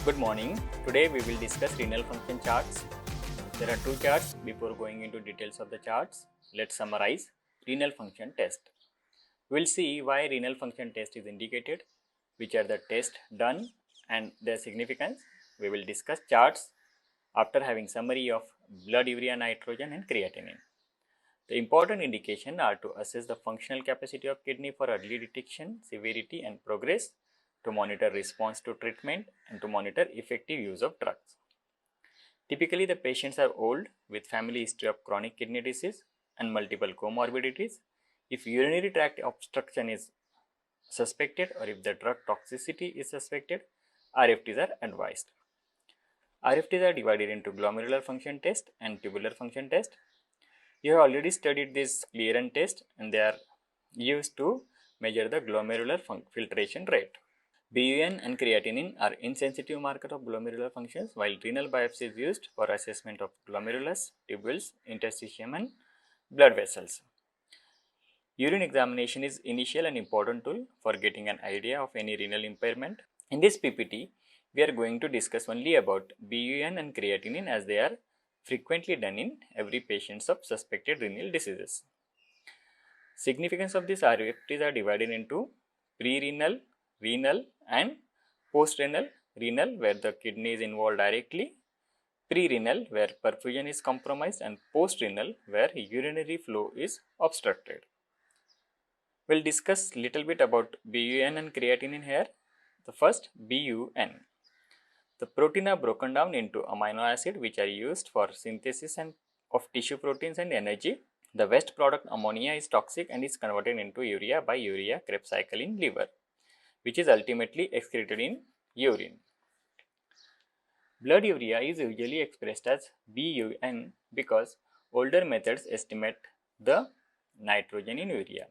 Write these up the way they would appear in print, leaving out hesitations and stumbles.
Good morning. Today we will discuss renal function charts. There are two charts. Before going into details of the charts, let's summarize renal function test. We will see why renal function test is indicated, which are the tests done and their significance. We will discuss charts after having summary of blood urea nitrogen and creatinine. The important indication are to assess the functional capacity of kidney for early detection, severity and progress, to monitor response to treatment and to monitor effective use of drugs. Typically, the patients are old with family history of chronic kidney disease and multiple comorbidities. If urinary tract obstruction is suspected or if the drug toxicity is suspected, RFTs are advised. RFTs are divided into glomerular function test and tubular function test. You have already studied this clearance test and they are used to measure the glomerular filtration rate. BUN and creatinine are insensitive markers of glomerular functions, while renal biopsy is used for assessment of glomerulus, tubules, interstitium and blood vessels. Urine examination is initial and important tool for getting an idea of any renal impairment. In this PPT, we are going to discuss only about BUN and creatinine as they are frequently done in every patient of suspected renal diseases. Significance of these RFTs are divided into pre-renal, renal and post-renal. Renal where the kidney is involved directly, pre-renal where perfusion is compromised and post-renal where urinary flow is obstructed. We'll discuss little bit about BUN and creatinine here. The first, BUN. The protein are broken down into amino acid which are used for synthesis and of tissue proteins and energy. The waste product ammonia is toxic and is converted into urea by urea Krebs cycle in liver, which is ultimately excreted in urine. Blood urea is usually expressed as BUN because older methods estimate the nitrogen in urea.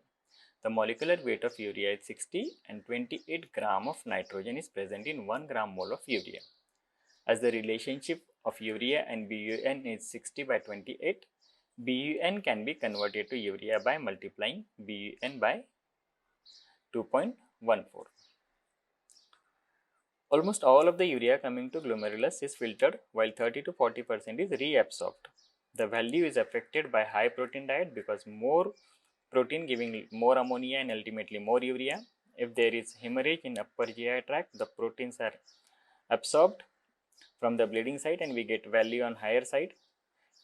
The molecular weight of urea is 60 and 28 gram of nitrogen is present in 1 gram mole of urea. As the relationship of urea and BUN is 60 by 28, BUN can be converted to urea by multiplying BUN by 2.14. Almost all of the urea coming to glomerulus is filtered while 30 to 40% is reabsorbed. The value is affected by high protein diet because more protein giving more ammonia and ultimately more urea. If there is hemorrhage in upper GI tract, the proteins are absorbed from the bleeding site and we get value on higher side.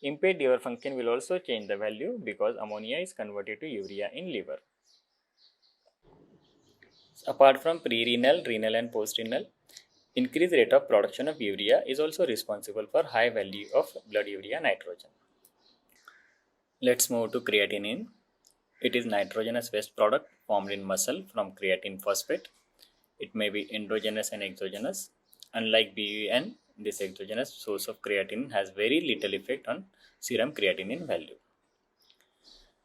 Impaired liver function will also change the value because ammonia is converted to urea in liver. Apart from pre-renal, renal and post-renal, increased rate of production of urea is also responsible for high value of blood urea nitrogen. Let's move to creatinine. It is nitrogenous waste product formed in muscle from creatine phosphate. It may be endogenous and exogenous. Unlike BUN, this exogenous source of creatinine has very little effect on serum creatinine value.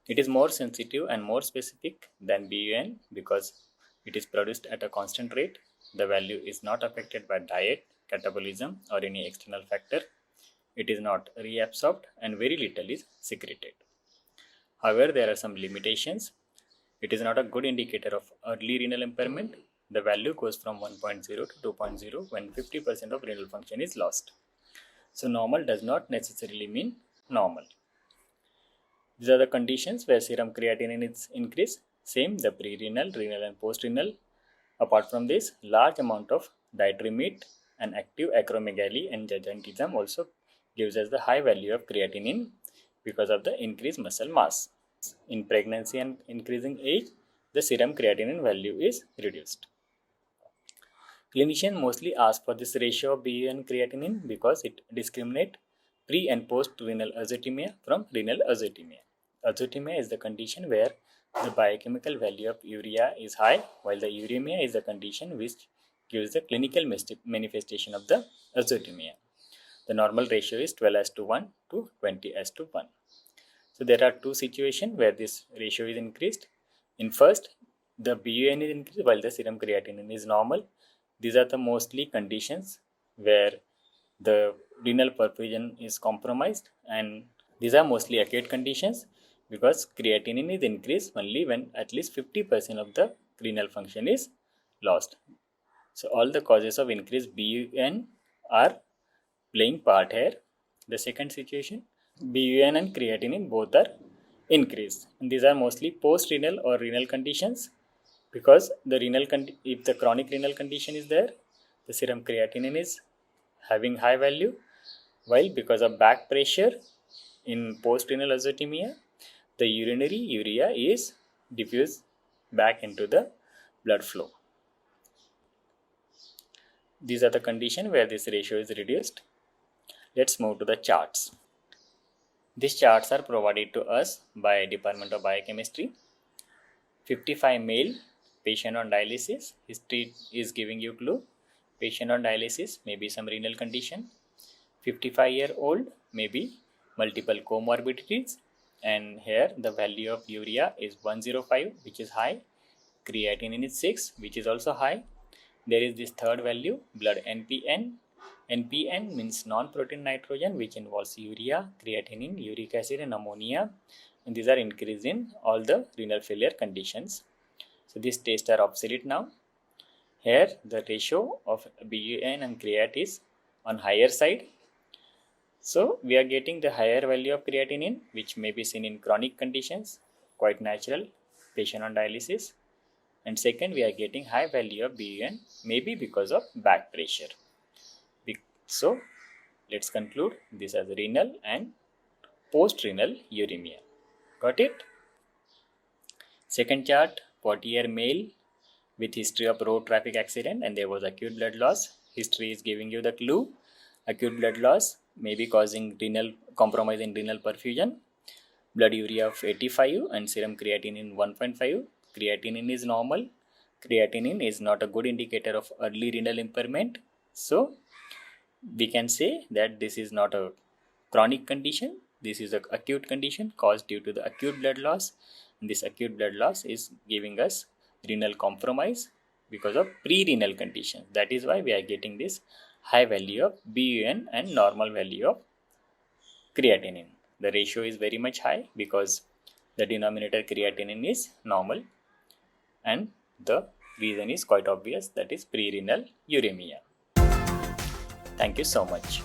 It is more sensitive and more specific than BUN because it is produced at a constant rate. The value is not affected by diet, catabolism or any external factor. It is not reabsorbed and very little is secreted. However, there are some limitations. It is not a good indicator of early renal impairment. The value goes from 1.0 to 2.0 when 50% of renal function is lost. So normal does not necessarily mean normal. These are the conditions where serum creatinine is increased. Same the pre-renal, renal and post-renal. Apart from this, large amount of dietary meat and active acromegaly and gigantism also gives us the high value of creatinine because of the increased muscle mass. In pregnancy and increasing age, the serum creatinine value is reduced. Clinicians mostly ask for this ratio of BUN creatinine because it discriminates pre and post renal azotemia from renal azotemia. Azotemia is the condition where the biochemical value of urea is high, while the uremia is the condition which gives the clinical manifestation of the azotemia. The normal ratio is 12:1 to 20:1. So there are two situations where this ratio is increased. In first, the BUN is increased while the serum creatinine is normal. These are the mostly conditions where the renal perfusion is compromised, and these are mostly acute conditions because creatinine is increased only when at least 50% of the renal function is lost. So all the causes of increased BUN are playing part here. The second situation, BUN and creatinine both are increased. And these are mostly post-renal or renal conditions, because the if the chronic renal condition is there, the serum creatinine is having high value, while because of back pressure in post-renal azotemia, the urinary urea is diffused back into the blood flow. These are the conditions where this ratio is reduced. Let's move to the charts. These charts are provided to us by Department of Biochemistry. 55 male, patient on dialysis. History is giving you clue. Patient on dialysis, maybe some renal condition. 55-year-old, maybe multiple comorbidities. And here the value of urea is 105, which is high. Creatinine is 6, which is also high. There is this third value, blood NPN. NPN means non-protein nitrogen, which involves urea, creatinine, uric acid and ammonia. And these are increased in all the renal failure conditions. So these tests are obsolete now. Here the ratio of BUN and creat is on higher side. So we are getting the higher value of creatinine, which may be seen in chronic conditions, quite natural, patient on dialysis. And second, we are getting high value of BUN, maybe because of back pressure. So let's conclude this as renal and post-renal uremia. Got it? Second chart, 40-year male with history of road traffic accident and there was acute blood loss. History is giving you the clue. Acute blood loss may be causing renal compromise in renal perfusion. Blood urea of 85 and serum creatinine 1.5. Creatinine is normal. Creatinine is not a good indicator of early renal impairment. So we can say that this is not a chronic condition. This is an acute condition caused due to the acute blood loss. And this acute blood loss is giving us renal compromise because of pre-renal condition. That is why we are getting this high value of BUN and normal value of creatinine. The ratio is very much high because the denominator creatinine is normal and the reason is quite obvious, that is pre-renal uremia. Thank you so much.